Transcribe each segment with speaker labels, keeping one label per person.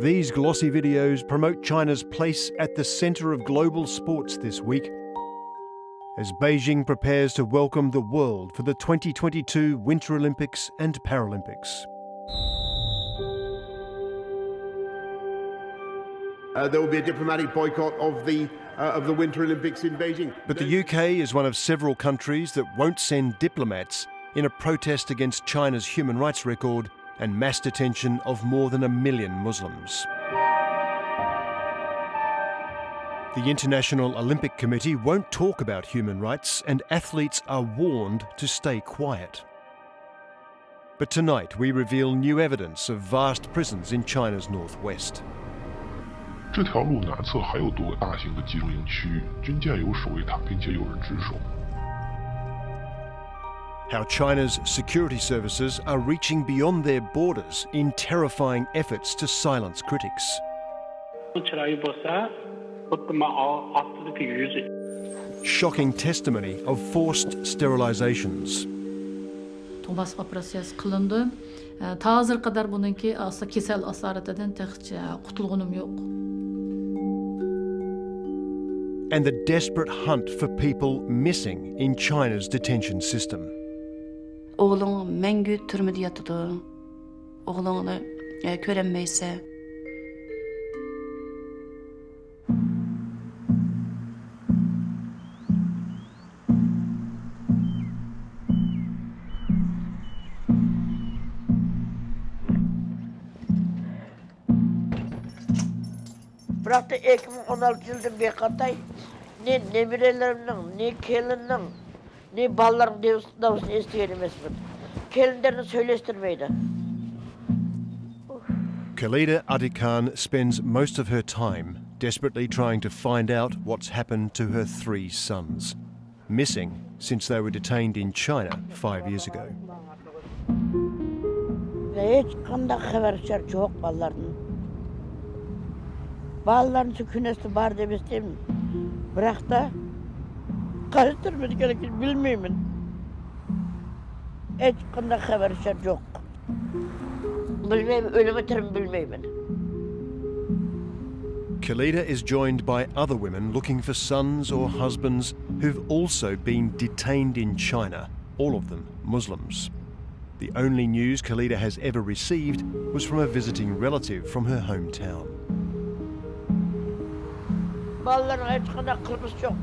Speaker 1: These glossy videos promote China's place at the center of global sports this week, as Beijing prepares to welcome the world for the 2022 Winter Olympics and Paralympics.
Speaker 2: There will be a diplomatic boycott of the Winter Olympics in Beijing.
Speaker 1: But the UK is one of several countries that won't send diplomats in a protest against China's human rights record and mass detention of more than 1 million Muslims. The International Olympic Committee won't talk about human rights, and athletes are warned to stay quiet. But tonight we reveal new evidence of vast prisons in China's northwest.
Speaker 3: 这条路南侧还有多个大型的集中营区域，军舰有守卫它，并且有人值守。
Speaker 1: How China's security services are reaching beyond their borders in terrifying efforts to silence critics. Shocking testimony of forced sterilizations.
Speaker 4: To'basqa proses qilindi. Ta hozir qadar buningki asla kasal asoratidan texcha qutulgunim yo'q.
Speaker 1: And the desperate hunt for people missing in China's detention system.
Speaker 5: Oğlun мәңгі түрмеде yatıdı. Oğlunu göremeyse.
Speaker 6: Бірақ та 2016 жылдан бері қаратай не немерелерімнің, не келіннің, ne балаларым дауысын естіген емеспін. Келіндерін сөйлестірмейді.
Speaker 1: Khalida Adikan spends most of her time desperately trying to find out what's happened to her 3 sons, missing since they were detained in China 5 years ago.
Speaker 6: Hiç qanday xabarlar yo'q balalarning. Balalarning sükünesi var deb eshitdim. Biroq da qaysi turmadiganligini bilmayman. Hech qanday xabarlar yo'q. Bilmayman, o'limi tirim bilmayman.
Speaker 1: Khalida is joined by other women looking for sons or husbands who've also been detained in China, all of them Muslims. The only news Khalida has ever received was from a visiting relative from her hometown.
Speaker 6: Balalarning hech qanday qilmishi yo'q.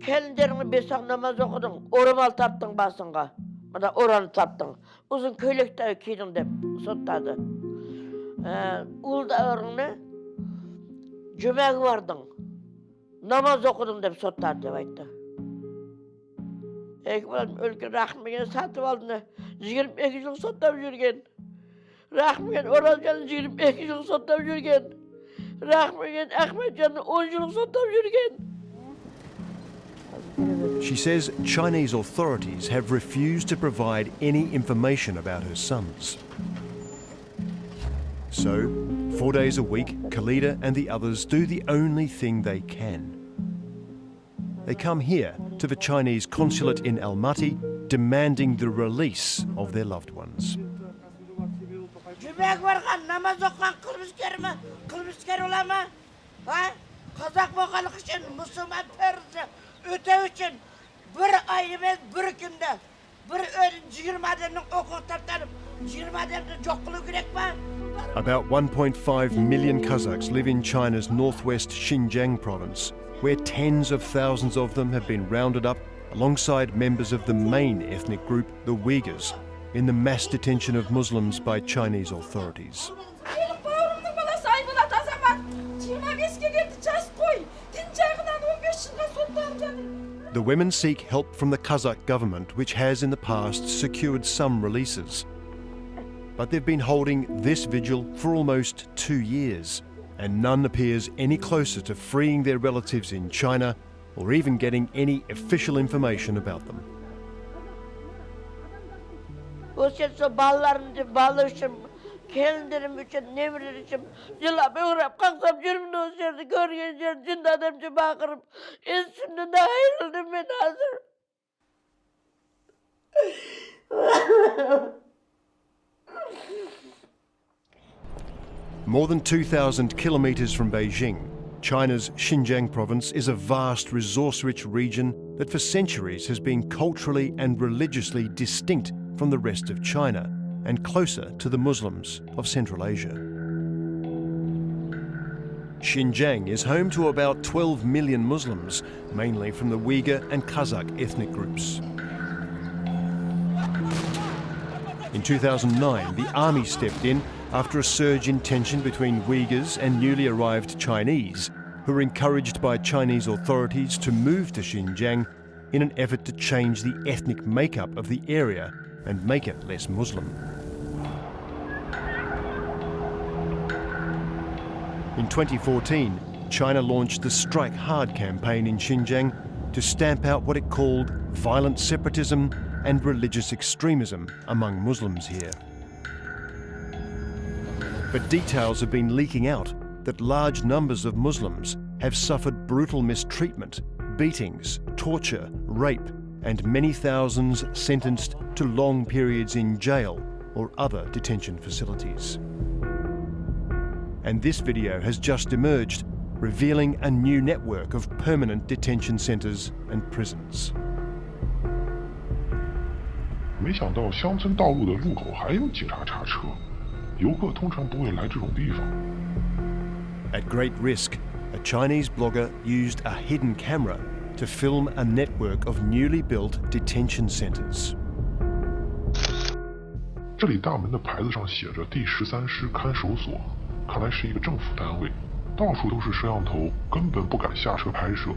Speaker 6: Kelinlerini 5 vaqt namoz o'qiding, o'ramal tartding basınğa. Mana o'rani tartding. Uzun ko'ylakda kiyding deb so'ttadi. Uldarini jumaga bording. Namoz o'qiding deb so'ttadi deb aytdi. Ekbalam o'lka rahmiga satib oldi. 22 yil so'ttab yurgan. Rahmiga o'ralgan 22 yil so'ttab yurgan. Rahmiga Ahmadjonni 10 yil so'ttab yurgan.
Speaker 1: She says Chinese authorities have refused to provide any information about her sons. So, 4 days a week, Khalida and the others do the only thing they can. They come here to the Chinese consulate in Almaty, demanding the release of their loved ones.
Speaker 6: Öte için bir ay emas, bir kunda bir ölün 20 adamning o'qib tartalib 20 adamni jo'q qilib kerakmi?
Speaker 1: About 1.5 million Kazakhs live in China's northwest Xinjiang province, where tens of thousands of them have been rounded up alongside members of the main ethnic group, the Uyghurs, in the mass detention of Muslims by Chinese authorities. The women seek help from the Kazakh government, which has in the past secured some releases. But they've been holding this vigil for almost 2 years, and none appears any closer to freeing their relatives in China or even getting any official information about them.
Speaker 6: Kelinlerim için, nemrilerim için yıllar uğrap kalksam cürmünü o yerde görgen yer cinde adamcı bakırıp üstünden de ayrıldım ben hazır.
Speaker 1: More than 2,000 kilometres from Beijing, China's Xinjiang province is a vast resource-rich region that for centuries has been culturally and religiously distinct from the rest of China and closer to the Muslims of Central Asia. Xinjiang is home to about 12 million Muslims, mainly from the Uyghur and Kazakh ethnic groups. In 2009, the army stepped in after a surge in tension between Uyghurs and newly arrived Chinese, who were encouraged by Chinese authorities to move to Xinjiang in an effort to change the ethnic makeup of the area and make it less Muslim. In 2014, China launched the Strike Hard campaign in Xinjiang to stamp out what it called violent separatism and religious extremism among Muslims here. But details have been leaking out that large numbers of Muslims have suffered brutal mistreatment, beatings, torture, rape, and many thousands sentenced to long periods in jail or other detention facilities. And this video has just emerged, revealing a new network of permanent detention centres and prisons.
Speaker 3: 没想到乡村道路的路口还有警察查车，游客通常不会来这种地方。
Speaker 1: At great risk, a Chinese blogger used a hidden camera to film a network of newly built detention centres.
Speaker 3: 这里大门的牌子上写着第13师看守所，看来是一个政府单位，到处都是摄像头，根本不敢下车拍摄。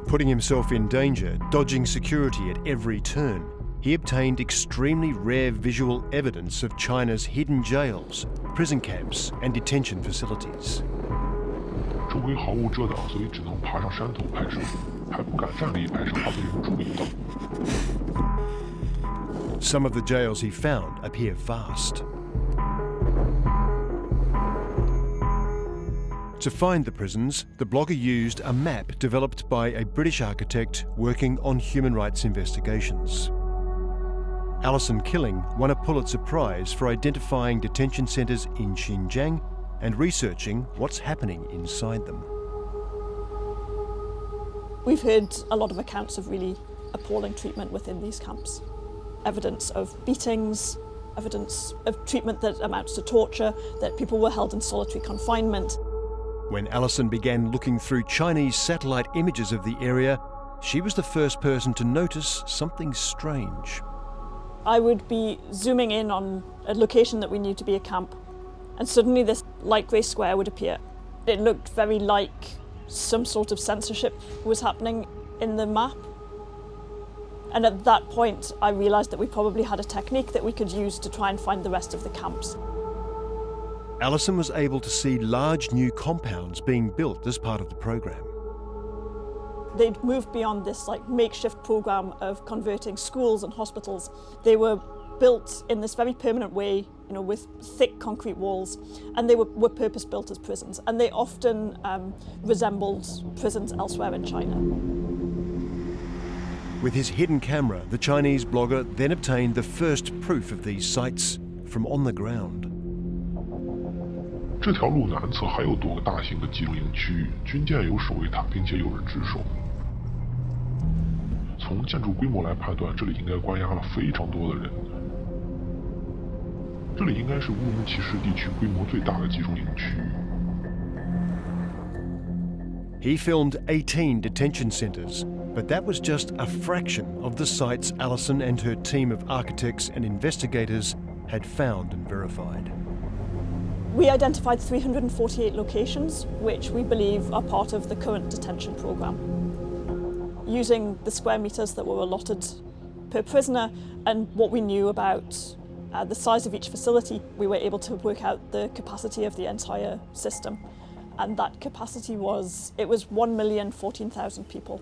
Speaker 1: Putting himself in danger, dodging security at every turn, he obtained extremely rare visual evidence of China's hidden jails, prison camps and detention facilities.
Speaker 3: 周围毫无遮挡，所以只能爬上山头拍摄，还不敢站立拍摄，怕被人注意到。
Speaker 1: Some of the jails he found appear vast. To find the prisons, the blogger used a map developed by a British architect working on human rights investigations. Alison Killing won a Pulitzer Prize for identifying detention centres in Xinjiang and researching what's happening inside them.
Speaker 7: We've heard a lot of accounts of really appalling treatment within these camps. Evidence of beatings, evidence of treatment that amounts to torture, that people were held in solitary confinement.
Speaker 1: When Alison began looking through Chinese satellite images of the area, she was the first person to notice something strange.
Speaker 7: I would be zooming in on a location that we knew to be a camp, and suddenly this light grey square would appear. It looked very like some sort of censorship was happening in the map. And at that point, I realised that we probably had a technique that we could use to try and find the rest of the camps.
Speaker 1: Alison was able to see large new compounds being built as part of the program.
Speaker 7: They'd moved beyond this makeshift program of converting schools and hospitals. They were built in this very permanent way, with thick concrete walls, and they were purpose-built as prisons, and they often resembled prisons elsewhere in China.
Speaker 1: With his hidden camera, the Chinese blogger then obtained the first proof of these sites from on the ground.
Speaker 3: 这条路南侧还有多个大型的集中营区域，军舰有守卫塔，并且有人值守。从建筑规模来判断，这里应该关押了非常多的人。这里应该是乌鲁木齐市地区规模最大的集中营区域。
Speaker 1: He filmed 18 detention centres, but that was just a fraction of the sites Alison and her team of architects and investigators had found and verified.
Speaker 7: We identified 348 locations, which we believe are part of the current detention programme. Using the square metres that were allotted per prisoner and what we knew about the size of each facility, we were able to work out the capacity of the entire system. And that capacity was 1,014,000 people.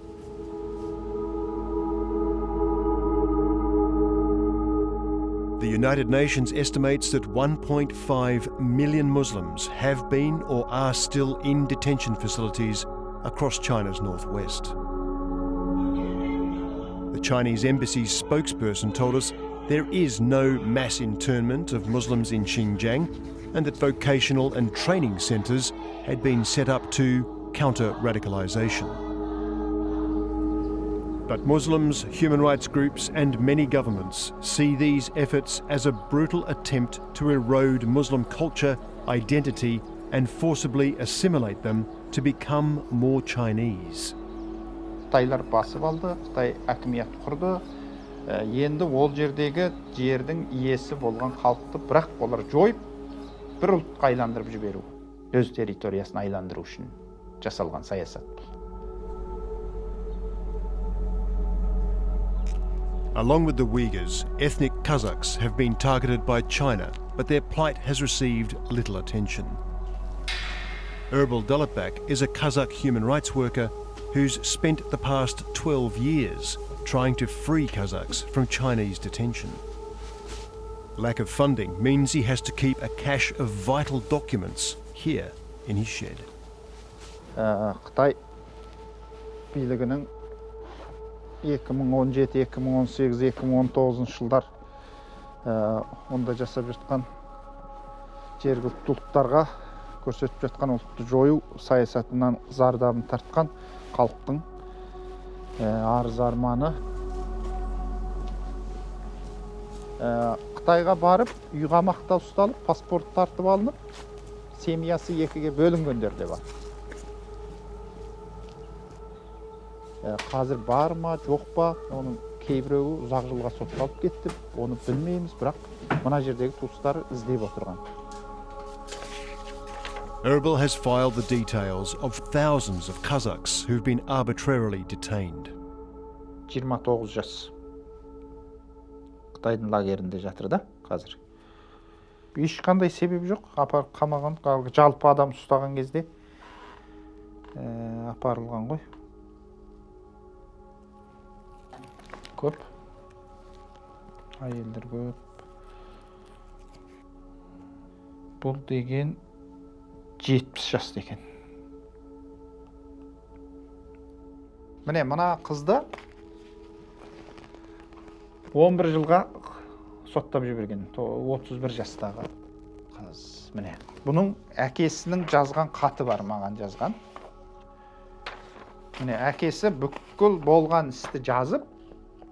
Speaker 1: The United Nations estimates that 1.5 million Muslims have been or are still in detention facilities across China's northwest. The Chinese embassy's spokesperson told us there is no mass internment of Muslims in Xinjiang and that vocational and training centres had been set up to counter radicalisation. But Muslims, human rights groups and many governments see these efforts as a brutal attempt to erode Muslim culture, identity and forcibly assimilate them to become more Chinese.
Speaker 8: Қытайлар басып алды, Қытай әкімет құрды. Енді ол жердегі жердің иесі болған халықты бірақ олар жойып, бір ұлтқа айландырып жіберу, өз территориясын айландыру үшін жасалған саясат.
Speaker 1: Along with the Uyghurs, ethnic Kazakhs have been targeted by China, but their plight has received little attention. Erbil Dalitbak is a Kazakh human rights worker who's spent the past 12 years trying to free Kazakhs from Chinese detention. Lack of funding means he has to keep a cache of vital documents here in his shed.
Speaker 8: Қытай билігінің 2017, 2018, 2019 жылдар онда жасап жатқан жергілікті ұлттарға көрсетіп жатқан ұлтты жою саясатынан зардабын тартқан халықтың арыз арманы. Қытайға барып, үй қамақта ұсталып, паспорт тартып алынып, семьясы екіге бөлінгендер де бар. Қазір бар ма, жоқ па, оның кейбіреуі ұзақ жылға сотталып кетті, оны білмейміз, бірақ мына жердегі туыстары іздеп отырған.
Speaker 1: Erbil has filed the details of thousands of Kazakhs who've been arbitrarily detained.
Speaker 8: 29 жас. Қытайдың лагерінде жатыр да, қазір. Ешқандай себеп жоқ, апарып қамаған, жалпы адам ұстаған кезде апарылған ғой. Көп. Айелдер көп. Бұл деген 70 жас екен. Міне, мына қызды 11 жылға соттап жіберген. 31 жастағы қыз. Міне, бұның әкесінің жазған хаты бар, маған жазған. Міне, әкесі бүкіл болған істі жазып,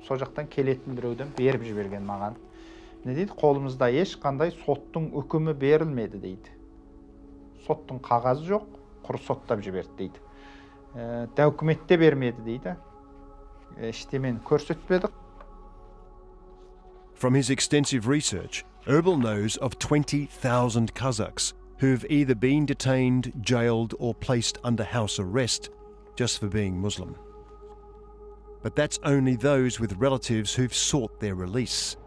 Speaker 8: сол жақтан келетін біреуден беріп жіберген маған. Не дейді? Қолымызда ешқандай соттың үкімі берілмеді дейді. Соттың қағазы жоқ, құр соттап жіберді дейді. Документте бермеді дейді. Ештемен көрсетпедік.
Speaker 1: From his extensive research, Erbil knows of 20,000 Kazakhs who've either been detained, jailed or placed under house arrest just for being Muslim. But that's only those with relatives who've sought their release.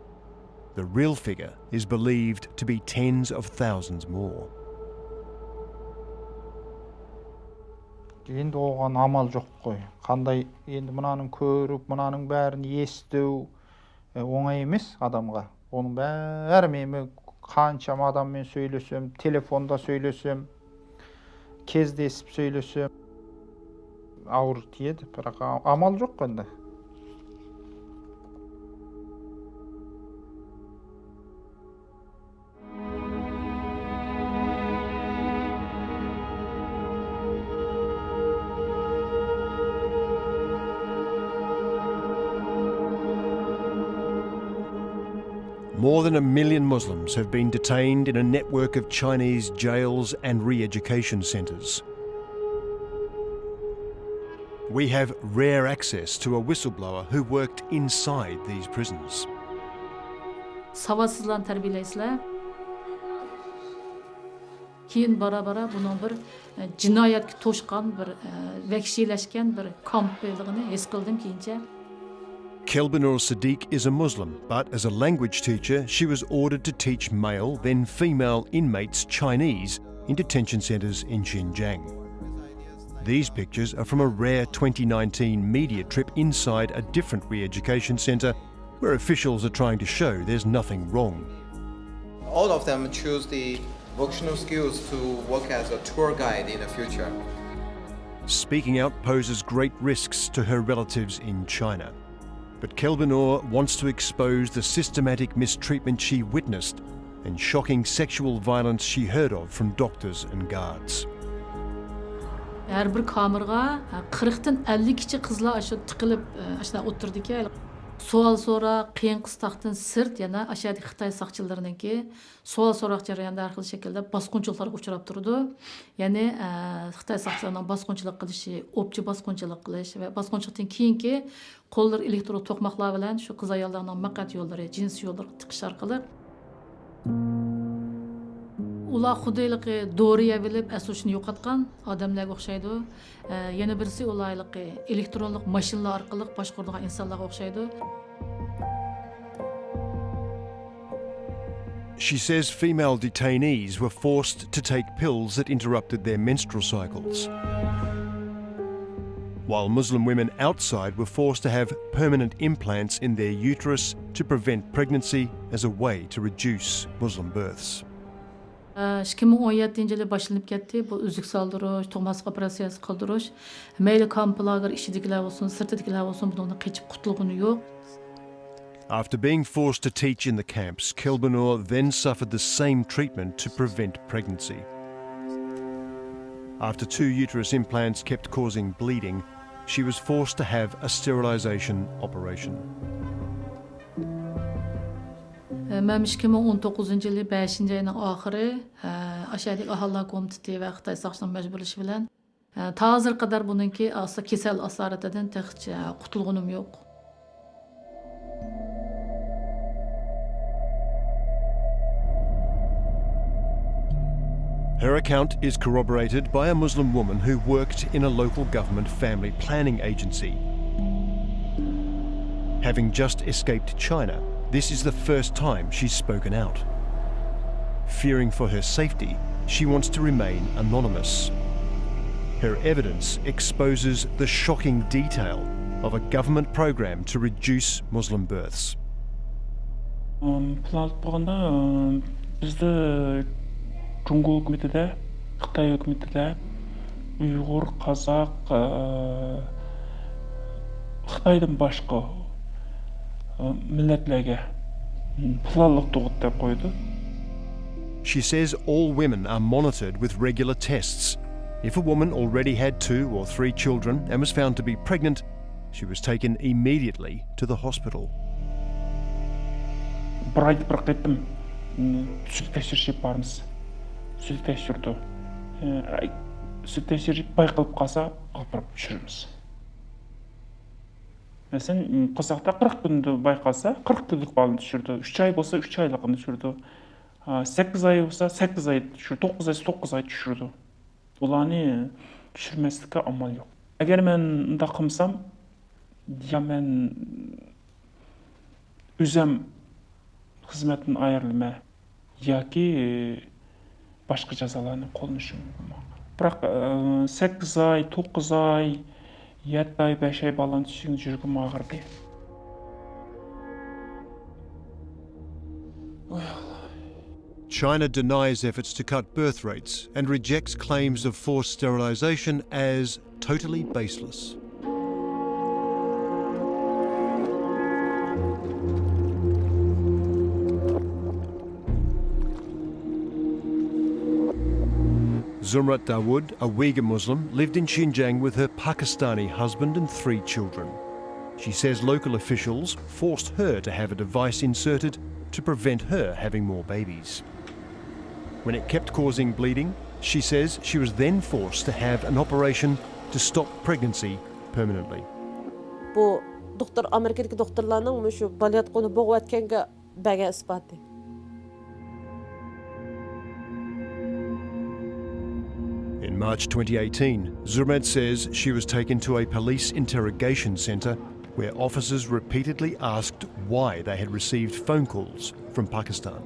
Speaker 1: The real figure is believed to be tens of thousands more.
Speaker 8: Енді оған амал жоқ қой. Қандай енді мынаның көріп, мынаның бәрін есту оңай емес адамға. Оның бәрі мен қаншама адаммен сөйлесем, телефонда сөйлесем, кездесіп сөйлесем, ауыр тиеді, бірақ амал жоқ қой.
Speaker 1: More than 1 million Muslims have been detained in a network of Chinese jails and re-education centres. We have rare access to a whistleblower who worked inside these prisons.
Speaker 4: Саватсызлан тәрбиелейсілер. Кейін бара-бара бұның бір жинаятқа тошқан, бір вәхшиләшкен бір камп белгіні ес қылдым кейінше.
Speaker 1: Kelbinur Siddiq is a Muslim, but as a language teacher, she was ordered to teach male, then female inmates Chinese in detention centres in Xinjiang. These pictures are from a rare 2019 media trip inside a different re-education centre where officials are trying to show there's nothing wrong.
Speaker 9: All of them choose the vocational skills to work as a tour guide in the future.
Speaker 1: Speaking out poses great risks to her relatives in China. But Kelvinor wants to expose the systematic mistreatment she witnessed and shocking sexual violence she heard of from doctors and guards.
Speaker 4: Her bir kamerga 40'tan 50 kishi qizlar aşu tıkılıp aşna o'tirdi ki sual so'ra qiyin qistaqdan sirt yana aşağıdaki Xitoy saqchilariniki sual so'roq jarayonida har xil shaklda bosqinchiliklarga uchrab turdi. Ya'ni Xitoy saqchilarining bosqinchilik qilishi, o'pchi bosqinchilik qilish va bosqinchilikdan keyingi qo'llar elektron to'qmoqlar bilan shu qiz ayollarning maqat yo'llari, jins yo'llari tiqish orqali ular xuddiyligi doriya bilib asosini yo'qotgan odamlarga o'xshaydi. Yana birisi ularligi elektronlik mashinalar orqali boshqaradigan insonlarga o'xshaydi.
Speaker 1: She says female detainees were forced to take pills that interrupted their menstrual cycles, while Muslim women outside were forced to have permanent implants in their uterus to prevent pregnancy as a way to reduce Muslim births.
Speaker 4: 2017-yili boshlanib ketdi bu uzuk soldirish, tug'mas operatsiyasi qildirish. Mayli kamplarga ichidagilar bo'lsin, sirtidagilar bo'lsin, bundan qochib qutulgani yo'q.
Speaker 1: After being forced to teach in the camps, Kelvinor then suffered the same treatment to prevent pregnancy. After 2 uterus implants kept causing bleeding, she was forced to have a sterilization operation.
Speaker 4: Men 2019-yili 5-oyning oxiri aşağıdaki aholilar komiteti va Xitoy saqchining majburlashi bilan hozir qadar buningki asla kasal asoratidan texcha qutulganim yo'q.
Speaker 1: Her account is corroborated by a Muslim woman who worked in a local government family planning agency. Having just escaped China, this is the first time she's spoken out. Fearing for her safety, she wants to remain anonymous. Her evidence exposes the shocking detail of a government program to reduce Muslim births.
Speaker 10: 중국 үкіметі, Қытай үкіметі, Uyghur, Қазақ, Қытайдың башқа милләтлерге пулалық тоғыт деп қойды.
Speaker 1: She says all women are monitored with regular tests. If a woman already had 2 or 3 children and was found to be pregnant, she was taken immediately to the hospital.
Speaker 10: Бір айтып бір қеттім, сүт тексеріп бармыз. Сүт тексерді. Сүт тексеріп байқалып қалса, алып жүрміз. Мәселен, Қазақта 40 күнді байқалса, 40 күндік балын түсірді. 3 ай болса, 3 айлығын түсірді. 8 ай болса, 8 ай түсірді. 9 ай түсірді. Оланы түсірместікке амал жоқ. Егер мен мұнда қымсам, я мен өзім қызметін айырылма, яки başka жазаларны қолданышым. Бірақ 8 ай, 9 ай, 7 ай, 5 ай баланы түсірген жүргім ағырды.
Speaker 1: China denies efforts to cut birth rates and rejects claims of forced sterilization as totally baseless. Zumrat Dawood, a Uyghur Muslim, lived in Xinjiang with her Pakistani husband and 3 children. She says local officials forced her to have a device inserted to prevent her having more babies. When it kept causing bleeding, she says she was then forced to have an operation to stop pregnancy permanently.
Speaker 6: Bu doktor Amerikadagi doktorlarning shu balayotqani bo'g'ayotganga baga isboti.
Speaker 1: In March 2018, Zurmed says she was taken to a police interrogation centre where officers repeatedly asked why they had received phone calls from Pakistan.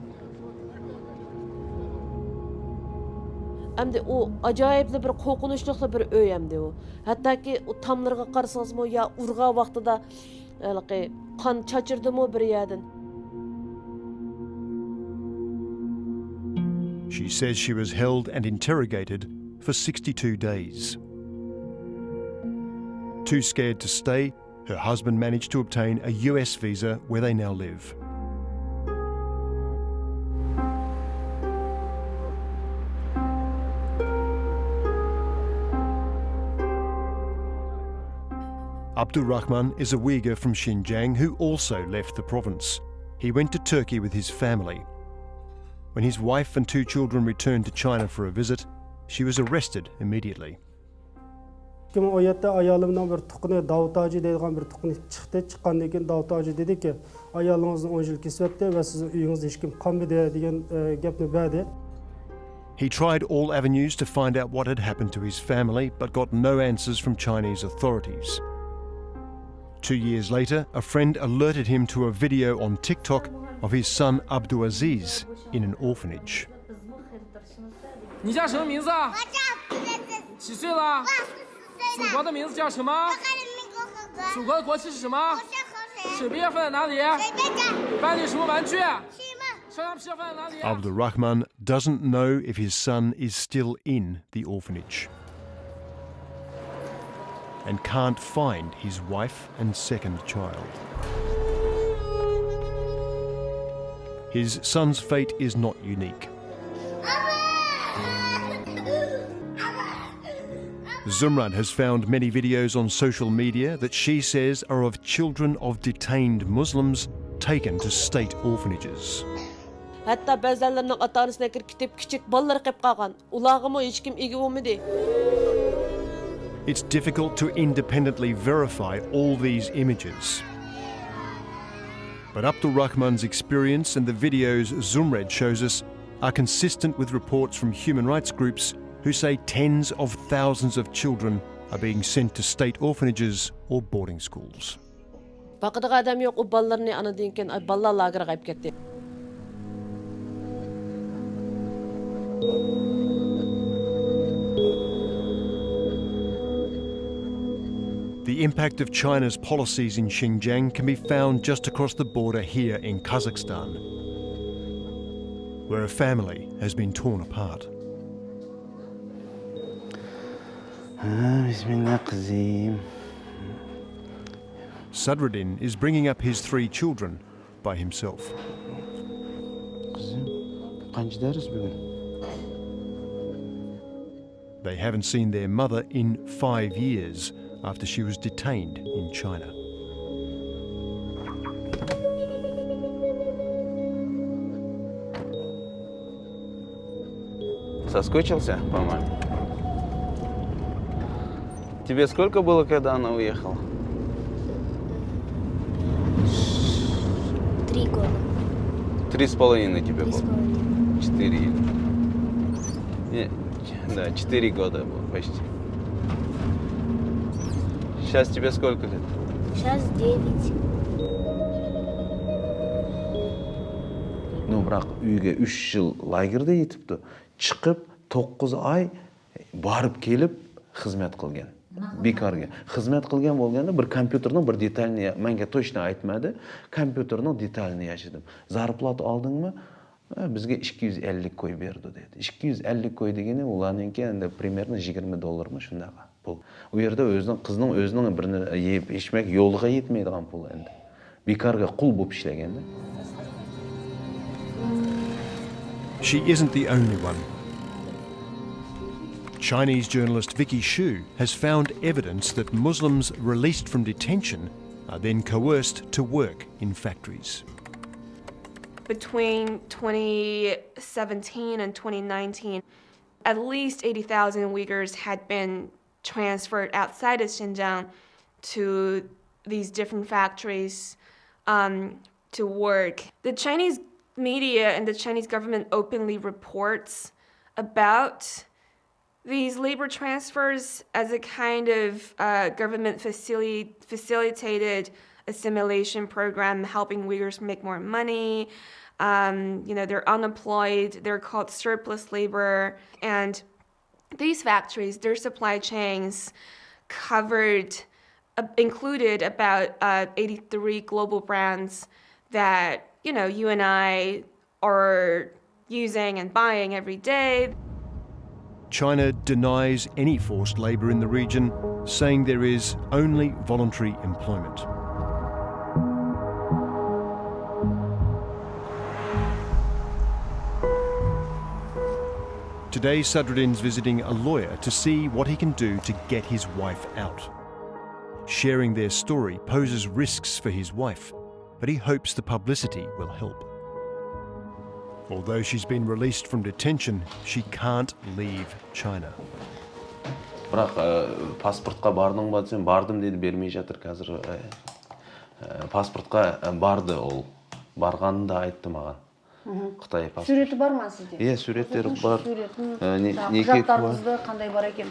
Speaker 6: Әмді о ажайыплы бір қоқынышлықлы бір өй әмді о. Хәттәки о тамларға қарсыңыз мо, я ұрға вақтыда қан чачырды мо бір ядын.
Speaker 1: She says she was held and interrogated for 62 days. Too scared to stay, Her husband managed to obtain a US visa where they now live. Abdul Rahman is a Uyghur from Xinjiang who also left the province. He went to Turkey with his family. When his wife and 2 children returned to China for a visit, she was arrested immediately.
Speaker 11: 2017'de ayolımdan bir tuquni Davut Hacı deydigan bir tuquni chiqdi. Chiqqandan keyin Davut Hacı dedi ki, ayolingizning 10 yil kesibdi va sizning uyingizda hech kim qolmadi degan gapni berdi.
Speaker 1: He tried all avenues to find out what had happened to his family, but got no answers from Chinese authorities. 2 years later, a friend alerted him to a video on TikTok of his son Abdulaziz in an orphanage.
Speaker 12: 你叫什么名字啊？我叫几岁了？祖国的名字叫什么？祖国的国旗是什么？水杯要放在哪里？班里什么玩具？双氧皮要放在哪里？
Speaker 1: Abdul Rahman doesn't know if his son is still in the orphanage and can't find his wife and second child. His son's fate is not unique. Zumrad has found many videos on social media that she says are of children of detained Muslims taken to state orphanages.
Speaker 6: Hatta bazılarının ata-anasına kirkitip küçük ballar qilib qolgan. Ularga hech kim ega bo'lmadi.
Speaker 1: It's difficult to independently verify all these images. But Abdul Rahman's experience and the videos Zumred shows us are consistent with reports from human rights groups who say tens of thousands of children are being sent to state orphanages or boarding schools.
Speaker 6: Baqıdıq adam yo'q, u ballarni anadan keyin ballar lageriga qaytib ketdi.
Speaker 1: The impact of China's policies in Xinjiang can be found just across the border here in Kazakhstan, where a family has been torn apart. Sadruddin is bringing up his 3 children by himself. They haven't seen their mother in 5 years after she was detained in China.
Speaker 13: Соскучился по маме? Тебе сколько было, когда она уехала?
Speaker 14: 3 года.
Speaker 13: 3,5 тебе было?
Speaker 14: 3,5.
Speaker 13: 4. Нет, да, 4 года было почти. Сейчас тебе сколько лет?
Speaker 14: Сейчас 9.
Speaker 13: Ну, бірақ үйге 3 жыл лагерде етіпті. Шығып 9 ай барып келіп қызмет қылген. Бекарге. Қызмет қылген болғанда бір компьютердің бір детальны, мәнге точно айтмады, компьютердің детальны яшыдым. Зарплат алдың ма? Бізге 250 қой берді деді. 250 қой дегені оланен кейін примерно $20 ма шындаға пұл. О жерде қызның өзінің біріне еп ішмек жолға етмейдіған пұл енді. Бекарға құл болып ішлеген.
Speaker 1: She isn't the only one. Chinese journalist Vicky Xu has found evidence that Muslims released from detention are then coerced to work in factories.
Speaker 15: Between 2017 and 2019, at least 80,000 Uyghurs had been transferred outside of Xinjiang to these different factories to work. The Chinese media and the Chinese government openly reports about these labor transfers as a kind of government facilitated assimilation program, helping Uyghurs make more money. They're unemployed, they're called surplus labor. And these factories, their supply chains included about 83 global brands that, you and I are using and buying every day.
Speaker 1: China denies any forced labour in the region, saying there is only voluntary employment. Today, Sadruddin's visiting a lawyer to see what he can do to get his wife out. Sharing their story poses risks for his wife, but he hopes the publicity will help. Although she's been released from detention, she can't leave China.
Speaker 13: Бірақ паспортқа бардың ба десем, бардым дейді, бермей жатыр қазір. Паспортқа барды ол. Барғанын да айтты маған. Қытай паспорт.
Speaker 5: Суреті бар ма сізде?
Speaker 13: Иә, суреттері бар.
Speaker 5: Құжаттарыңызды қандай бар екен?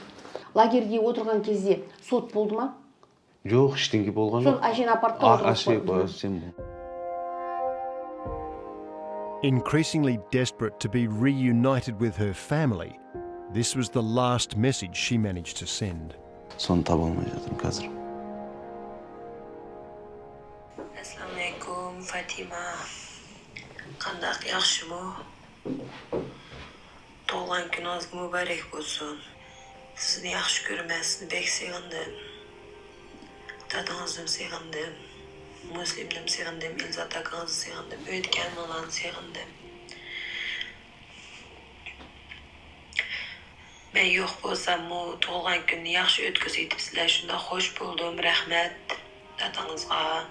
Speaker 5: Лагерге отырған кезде сот болды ма?
Speaker 13: Жоқ, ештеңе болған жоқ.
Speaker 5: Сол әшейін апартта
Speaker 13: отырған.
Speaker 1: Increasingly desperate to be reunited with her family, this was the last message she managed to send.
Speaker 13: Соны таба алмай жатырмын қазір.
Speaker 14: Assalamu alaikum, Fatima. Qandaq yaxshimi? Tug'ilgan kuningiz muborak bo'lsin. Sizni yaxshi ko'raman, sizni bek sevgandim. Dadangiznim sevgandim. Muslimnim sevgandim, Elzat akangizni sevgandim, o'tgan onani sevgandim. Men yo'q bo'lsam-mu, tug'ilgan kunni yaxshi o'tkazibsizlar, shunda xush bo'ldim, rahmat. Dadangizga,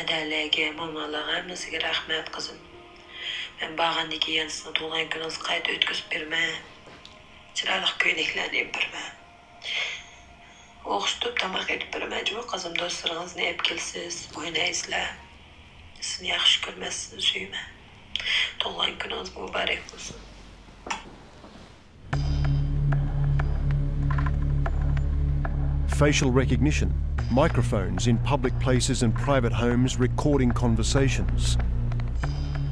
Speaker 14: adalaga, momalarga hammasiga rahmat qizim. Men bag'andan keyin sizni tug'ilgan kuningizni qayta o'tkazib berman. Chiroyli ko'ylaklarni berman. O'xshitib tamoq etib beraman, qizim, do'stlaringizni olib kelsiz, o'ynaysizlar. Sizni yaxshi ko'rman, sizni suyman. Tug'ilgan kuningiz muborak bo'lsin.
Speaker 1: Facial recognition, microphones in public places and private homes recording conversations,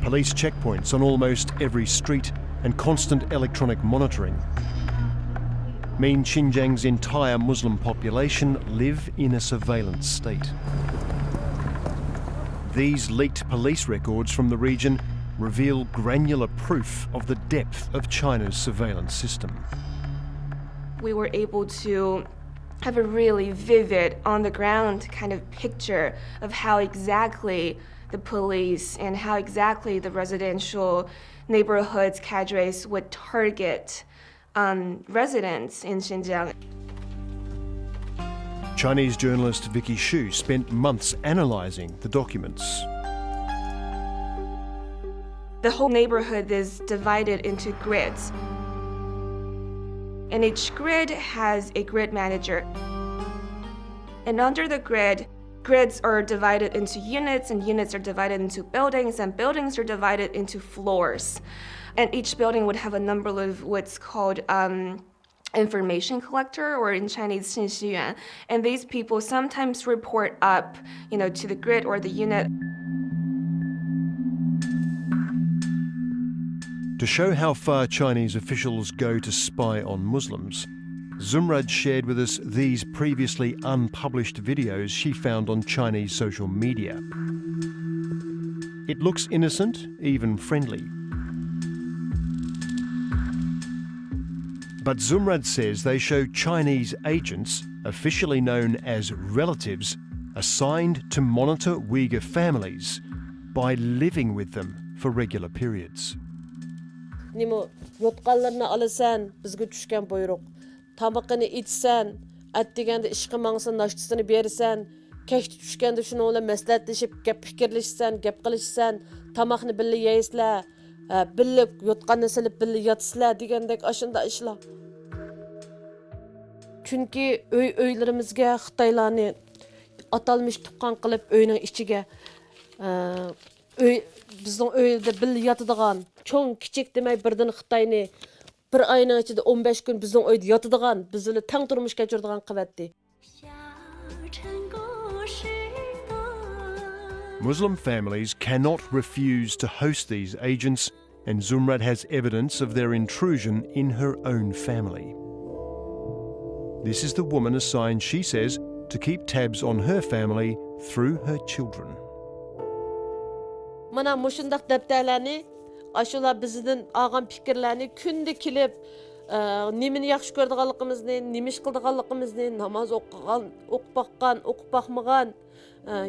Speaker 1: police checkpoints on almost every street, and constant electronic monitoring mean Xinjiang's entire Muslim population live in a surveillance state. These leaked police records from the region reveal granular proof of the depth of China's surveillance system.
Speaker 15: We were able to have a really vivid, on-the-ground kind of picture of how exactly the police and how exactly the residential neighborhoods cadres would target residents in Xinjiang.
Speaker 1: Chinese journalist Vicky Xu spent months analysing the documents.
Speaker 15: The whole neighborhood is divided into grids. And each grid has a grid manager. And under the grid, grids are divided into units, and units are divided into buildings, and buildings are divided into floors. And each building would have a number of what's called information collector, or in Chinese, 信息员. And these people sometimes report up, to the grid or the unit.
Speaker 1: To show how far Chinese officials go to spy on Muslims, Zumrad shared with us these previously unpublished videos she found on Chinese social media. It looks innocent, even friendly. But Zumrad says they show Chinese agents, officially known as relatives, assigned to monitor Uyghur families by living with them for regular periods.
Speaker 6: Nima yotqanlarni alasan, bizga tushgan buyruq. Tamaqini içsən, atdeganda ishqi mangsa nashtasini bersan, kechda tushganda shuni bilan maslahatlashib, gap fikrlashsan, gap qilishsan, tamaqni birga yeysizlar, birga yotqanni silib birga yotsizlar degandek ashunda ishlar. Chunki uylarimizga Xitoylarni atalmış tuqqan qilib uyning ichiga bizning uyda birga yotadigan, cho'ng kichik demay birdan Xitoyni bir ayning ichida 15 kun bizning uyda yotadigan, biz bilan tang turmush kechiradigan qivatdi.
Speaker 1: Muslim families cannot refuse to host these agents, and Zumrad has evidence of their intrusion in her own family. This is the woman assigned, she says, to keep tabs on her family through her children.
Speaker 6: Mana mushundaq daftarlarni, ashular bizdan olgan fikrlarni kunda kelib, немені яқшы көрдіғанлығымызды, немеш қылдығанлығымызды, намаз оқыған, оқпаққан, оқпақмаған,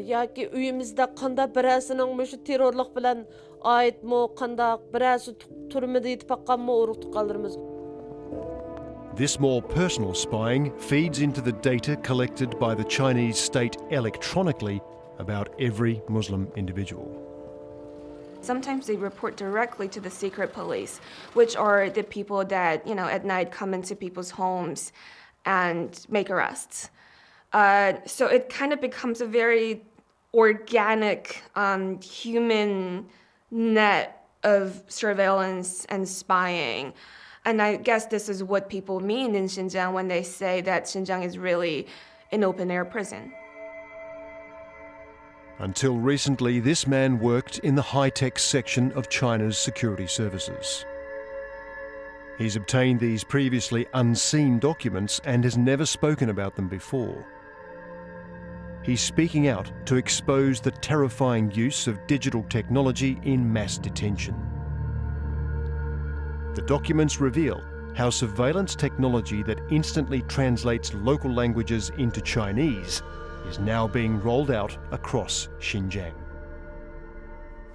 Speaker 6: яки үйімізде қанда бірәсінің мүші террорлық білән айт му, қанда бірәсі түрмеді етіп аққан му, ұрықтық қалырмыз.
Speaker 1: This more personal spying feeds into the data collected by the Chinese state electronically about every Muslim individual.
Speaker 15: Sometimes they report directly to the secret police, which are the people that, at night come into people's homes and make arrests. So it kind of becomes a very organic, human net of surveillance and spying. And I guess this is what people mean in Xinjiang when they say that Xinjiang is really an open-air prison.
Speaker 1: Until recently, this man worked in the high-tech section of China's security services. He's obtained these previously unseen documents and has never spoken about them before. He's speaking out to expose the terrifying use of digital technology in mass detention. The documents reveal how surveillance technology that instantly translates local languages into Chinese is now being rolled out across Xinjiang.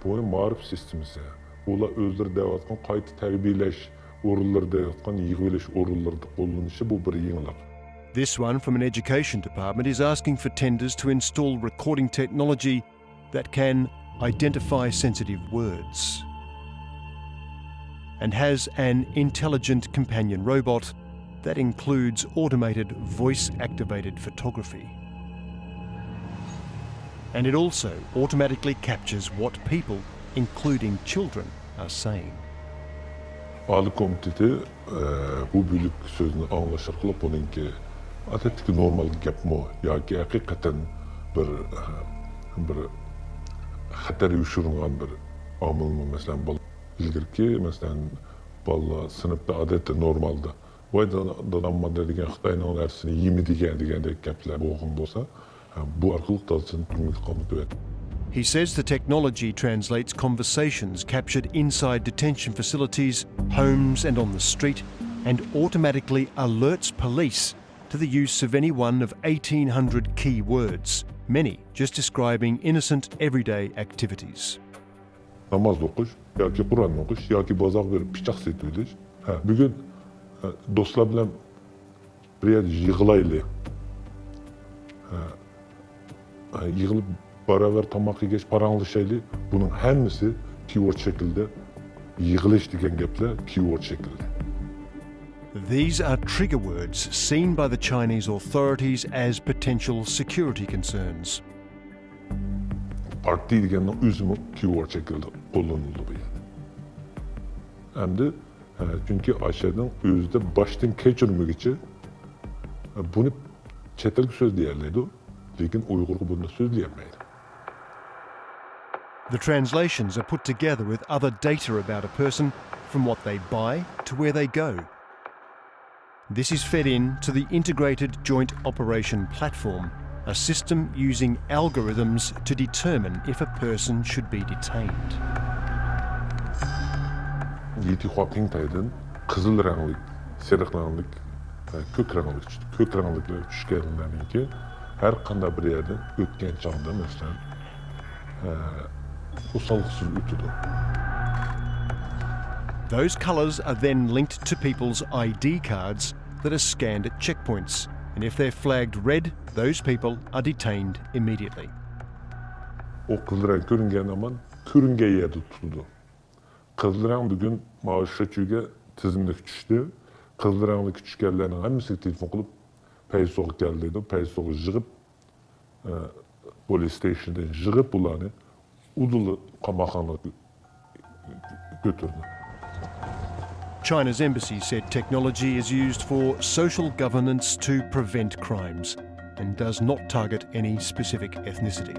Speaker 3: Bu marif sistemisi, ola özleri devatkan kayıt terbiyeleş, orulları devatkan yığıleş orulları kullanışı bu bir yenilik.
Speaker 1: This one from an education department is asking for tenders to install recording technology that can identify sensitive words and has an intelligent companion robot that includes automated voice-activated photography. And it also automatically captures what people, including children, are saying.
Speaker 3: Ali komiteti bu bölük sözünü anlaşır kılıp onunki adetki normal gap mı ya ki hakikaten bir xatar uyuşturgan bir amil mı mesela ilgirki mesela balla sınıfta adette normalda vay dadanmadı degen Xitayning narsasini yemi degandek gaplar bo'lgan bo'lsa bu arqılık dalsın tümlük komitet.
Speaker 1: He says the technology translates conversations captured inside detention facilities, homes and on the street, and automatically alerts police to the use of any one of 1,800 key words, many just describing innocent everyday activities.
Speaker 3: Namaz okuş, ya ki Kur'an okuş, ya ki bozak verip bıçak setiydiş. Bugün dostlar bilen bir yer yığılaylı. Yığılıp beraber tamak yegeç paranlaşaylı. Bunun hemisi keyword şekilde yığılış degen gepler keyword şekilde.
Speaker 1: These are trigger words seen by the Chinese authorities as potential security concerns.
Speaker 3: Parti degenin üzümü keyword şekilde kullanıldı bu yani. Hem de çünkü aşağıdan özde baştan geçirmek için bunu çetellik söz diyerliydi. Lakin Uygur'u bunda söz diyemeydi.
Speaker 1: The translations are put together with other data about a person from what they buy to where they go. This is fed in to the Integrated Joint Operation Platform, a system using algorithms to determine if a person should be detained.
Speaker 3: Yeti Huaping Tay'dan kızıl renglik, sarı renglik, kök renglikler düşkeninden ki her kanda bir yerden ötken çağında mesela o salıksız ötüdü.
Speaker 1: Those colours are then linked to people's ID cards that are scanned at checkpoints, and if they're flagged red, those people are detained immediately.
Speaker 3: O kızıl renk görüngen zaman körünge yerde tutuldu. Kızıl renk bugün maaşı çüge tizimlik düştü. Kızıl renkli küçüklerlerin hemisi telefon kılıp pey soğuk geldiydi. Pey soğuk jığıp police station'dan jığıp bulanı udulu kamakhanlık götürdü.
Speaker 1: China's embassy said technology is used for social governance to prevent crimes and does not target any specific ethnicity.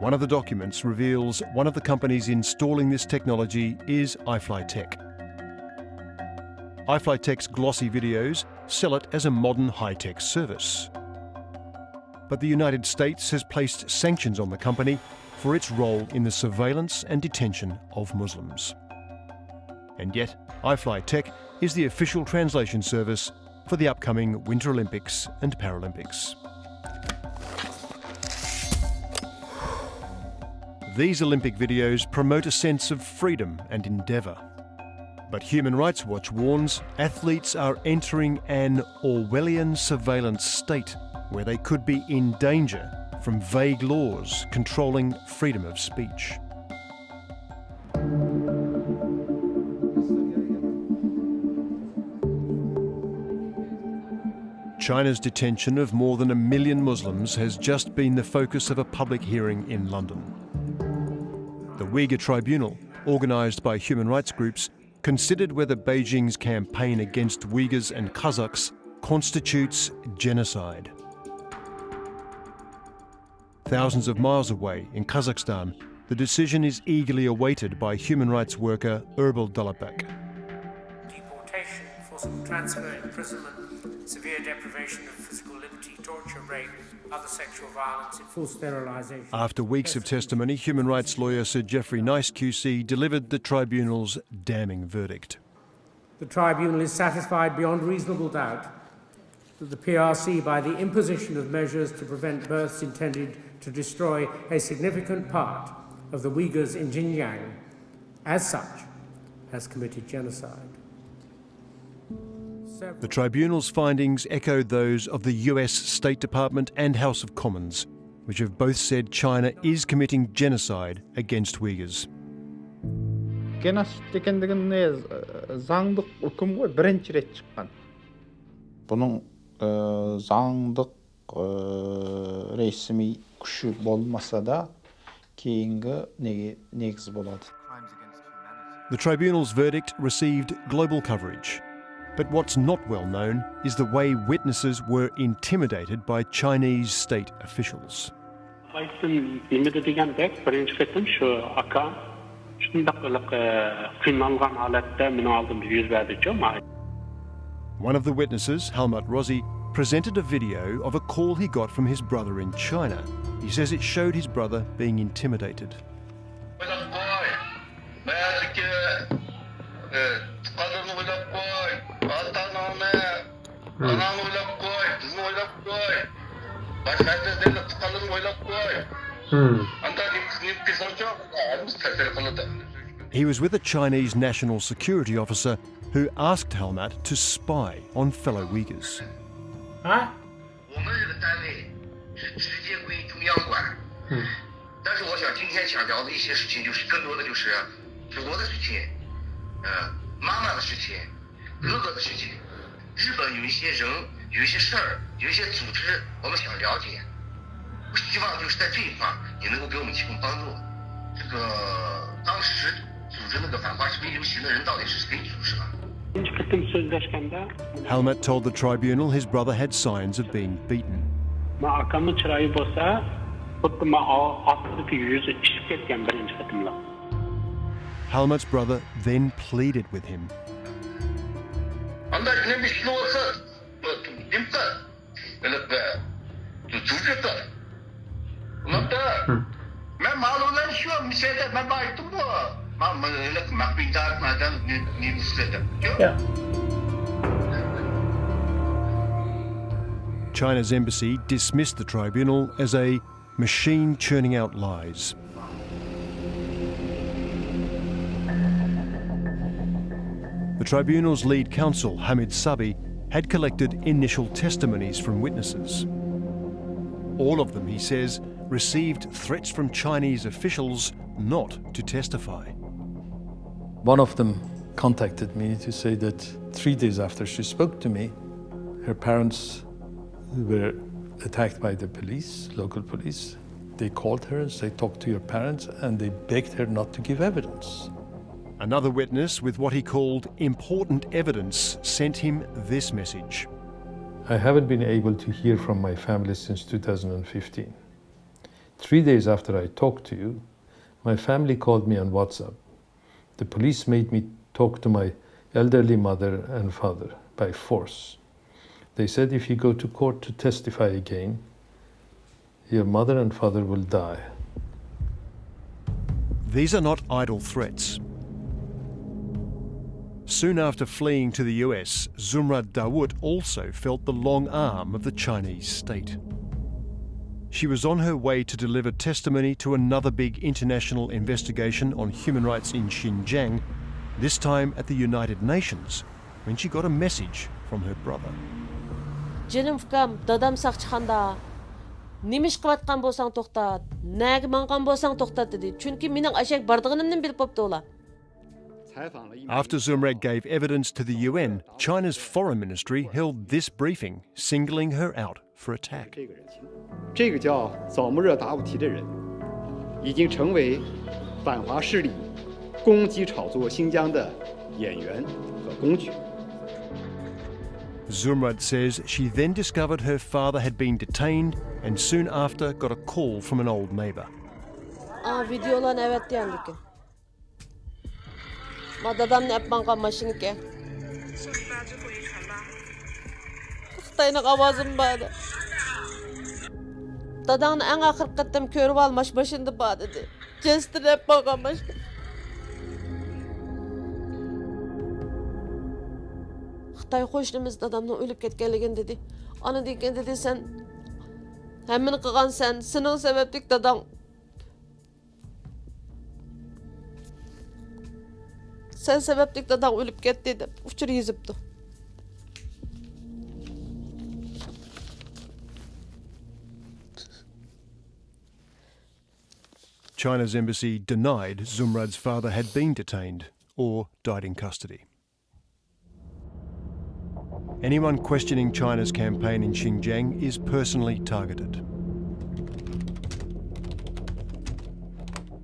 Speaker 1: One of the documents reveals one of the companies installing this technology is iFlyTech. iFlyTech's glossy videos sell it as a modern high-tech service. But the United States has placed sanctions on the company for its role in the surveillance and detention of Muslims. And yet, iFlyTech is the official translation service for the upcoming Winter Olympics and Paralympics. These Olympic videos promote a sense of freedom and endeavour. But Human Rights Watch warns athletes are entering an Orwellian surveillance state where they could be in danger from vague laws controlling freedom of speech. China's detention of more than 1 million Muslims has just been the focus of a public hearing in London. The Uyghur Tribunal, organised by human rights groups, considered whether Beijing's campaign against Uyghurs and Kazakhs constitutes genocide. Thousands of miles away in Kazakhstan, the decision is eagerly awaited by human rights worker Erbil Dalabek.
Speaker 16: Deportation, forcible transfer, imprisonment, severe deprivation of physical liberty, torture, rape, other sexual violence, enforced sterilisation.
Speaker 1: After weeks of testimony, human rights lawyer Sir Geoffrey Nice QC delivered the tribunal's damning verdict.
Speaker 16: The tribunal is satisfied beyond reasonable doubt that the PRC, by the imposition of measures to prevent births intended to destroy a significant part of the Uyghurs in Xinjiang, as such, has committed genocide.
Speaker 1: The tribunal's findings echoed those of the US State Department and House of Commons, which have both said China is committing genocide against Uyghurs.
Speaker 8: Геноцид дегендігіне заңдық үкім ғой бірінші рет шыққан. Бұның заңдық ресми күші болмаса да кейінгі негіз болады.
Speaker 1: The tribunal's verdict received global coverage. But what's not well known is the way witnesses were intimidated by Chinese state officials.
Speaker 17: One
Speaker 1: of the witnesses, Halmat Rozi, presented a video of a call he got from his brother in China. He says it showed his brother being intimidated. He was with a Chinese national security officer who asked Halmat to spy on fellow Uyghurs. Halmat told the tribunal his brother had signs of being beaten. Halmat's brother then pleaded with him. China's embassy dismissed the tribunal as a machine churning out lies. The tribunal's lead counsel, Hamid Sabi, had collected initial testimonies from witnesses. All of them, he says, received threats from Chinese officials not to testify.
Speaker 18: One of them contacted me to say that 3 days after she spoke to me, her parents were attacked by the police, local police. They called her and said, talk to your parents, and they begged her not to give evidence.
Speaker 1: Another witness with what he called important evidence sent him this message.
Speaker 18: I haven't been able to hear from my family since 2015. 3 days after I talked to you, my family called me on WhatsApp. The police made me talk to my elderly mother and father by force. They said if you go to court to testify again, your mother and father will die.
Speaker 1: These are not idle threats. Soon after fleeing to the US, Zumrad Dawood also felt the long arm of the Chinese state. She was on her way to deliver testimony to another big international investigation on human rights in Xinjiang, this time at the United Nations, when she got a message from her brother.
Speaker 6: Женевкам, дадам сақчықанда, немеш қыватқан болсаң тоқтат, нәгі маңған болсаң тоқтат деді. Чүнки менің ашек бардығынымның біліп попты ола.
Speaker 1: After Zumrad gave evidence to the UN, China's foreign ministry held this briefing, singling her out for attack.
Speaker 17: 这个叫早木热达武提的人，已经成为反华势力攻击炒作新疆的演员和工具。
Speaker 1: Zumrad says she then discovered her father had been detained and soon after got a call from an old neighbour.
Speaker 6: Videolan evet diyendik. Madadam ne yapmangan maşını ki? Xitayning ovozim badi. Dadangni eng oxirgi qatam ko'rib olmash başında badi dedi. Jestirab bo'lgan başka. Xitoy qo'shnimiz dadamning o'lib ketganligini dedi. Ana degan dedi sen hammani qilgan sen, sening sabablik dadang sen sebeplik dadang o'lib ketdi deb uchur yezibdi.
Speaker 1: China's embassy denied Zumrad's father had been detained or died in custody. Anyone questioning China's campaign in Xinjiang is personally targeted.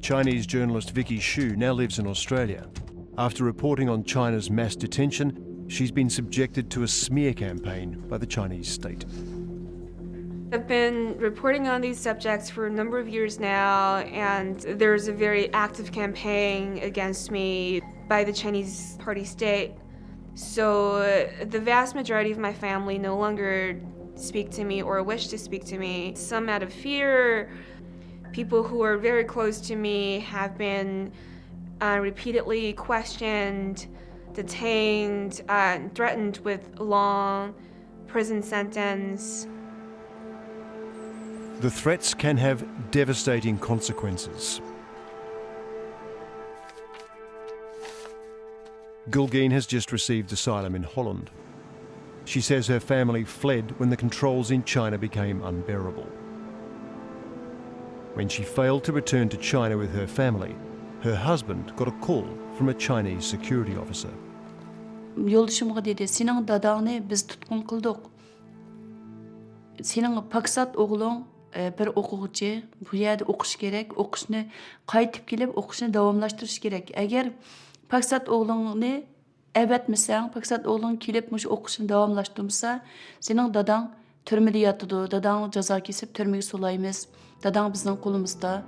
Speaker 1: Chinese journalist Vicky Xu now lives in Australia. After reporting on China's mass detention, she's been subjected to a smear campaign by the Chinese state.
Speaker 15: I've been reporting on these subjects for a number of years now, and there's a very active campaign against me by the Chinese Party state. So the vast majority of my family no longer speak to me or wish to speak to me. Some out of fear. People who are very close to me have been repeatedly questioned, detained, threatened with long prison sentence.
Speaker 1: The threats can have devastating consequences. Gulgeen has just received asylum in Holland. She says her family fled when the controls in China became unbearable. When she failed to return to China with her family, her husband got a call from a Chinese security officer.
Speaker 5: Yoldaşımға dedi, senin dadağını biz tutkun kıldık. Senin Paksat oğlun bir okuğucu, bu yerde okuş gerek, okuşunu qaytib kelip okuşunu davamlaştırış gerek. Eğer Paksat oğlunu evetmesen, Paksat oğlun kelip okuşunu davamlaştırmasa, senin dadan türmede yatıdı, dadan ceza kesip türmeye solayımız, dadan bizden kolumuzda.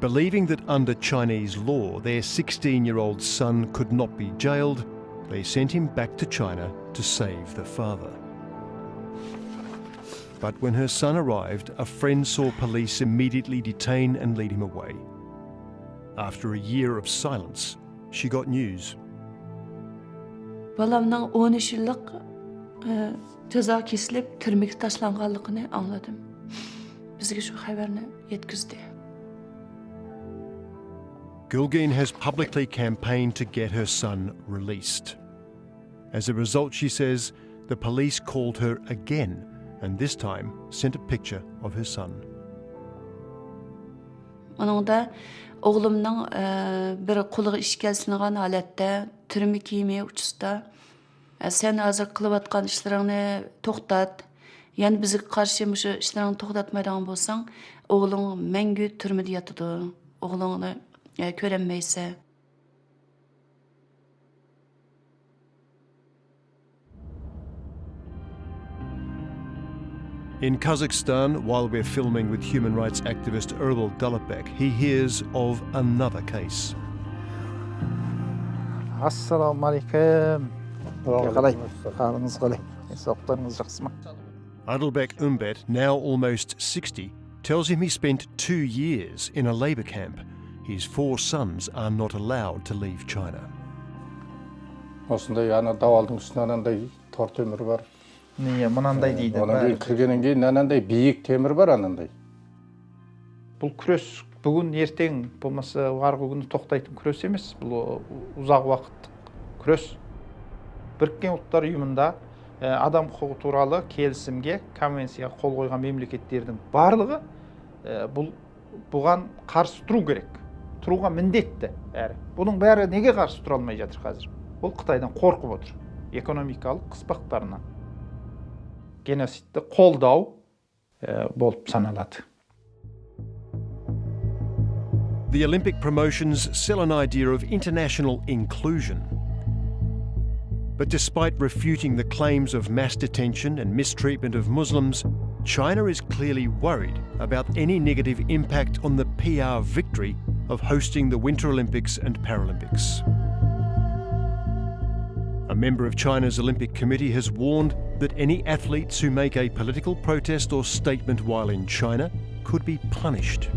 Speaker 1: Believing that under Chinese law their 16-year-old son could not be jailed, they sent him back to China to save the father. But when her son arrived, a friend saw police immediately detain and lead him away. After a year of silence, she got news.
Speaker 5: Balamның 13 yıllık ceza kesilip türmeye taşlanğanlığını anladım. Bizge şu haberini yetkizdi.
Speaker 1: Gulgeen has publicly campaigned to get her son released. As a result, she says, the police called her again and this time sent a picture of her son.
Speaker 5: Onun da oğlumның bir quluğu işgal silingan halatda, türme kiyimi uçusta, sen hazır qılıp atkan işlerini toxtat, yani bizi qarşı şu işlerini toxtatmaydan bolsaң, oğlun məngü türmede yatıdı, oğlunu görənməysə.
Speaker 1: In Kazakhstan, while we're filming with human rights activist Erbil Dalibek, he hears of another case.
Speaker 8: Assalamu alaikum. Halınız qalay? Sağlıqlarınız yaxşımı?
Speaker 1: Adilbek Umbet, now almost 60, tells him he spent 2 years in a labor camp. His 4 sons are not allowed to leave China.
Speaker 19: Осындай ана давалдың үстінде анандай тор темір бар.
Speaker 8: Не, мынандай дейді.
Speaker 19: Одан кейін кіргеннен кейін анандай биік темір бар анандай.
Speaker 8: Бұл күрес бүгін ертең болмаса арғы күні тоқтайтын күрес емес. Бұл ұзақ уақыттық күрес. Біріккен ұлттар ұйымында адам құқығы туралы келісімге, конвенцияға қол қойған мемлекеттердің барлығы бұған қарсы тұру керек. Тұруға міндетті әрі. Бұның бәрі неге қарсы тұра алмай жатыр қазір? Бұл Қытайдан қорқып отыр. Экономикалық қыспақтарынан. Геноцидті қолдау болып саналады.
Speaker 1: The Olympic promotions sell an idea of international inclusion. But despite refuting the claims of mass detention and mistreatment of Muslims, China is clearly worried about any negative impact on the PR victory of hosting the Winter Olympics and Paralympics. A member of China's Olympic Committee has warned that any athletes who make a political protest or statement while in China could be punished.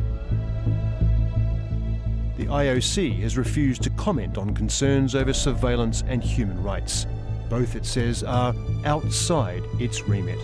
Speaker 1: The IOC has refused to comment on concerns over surveillance and human rights. Both, it says, are outside its remit.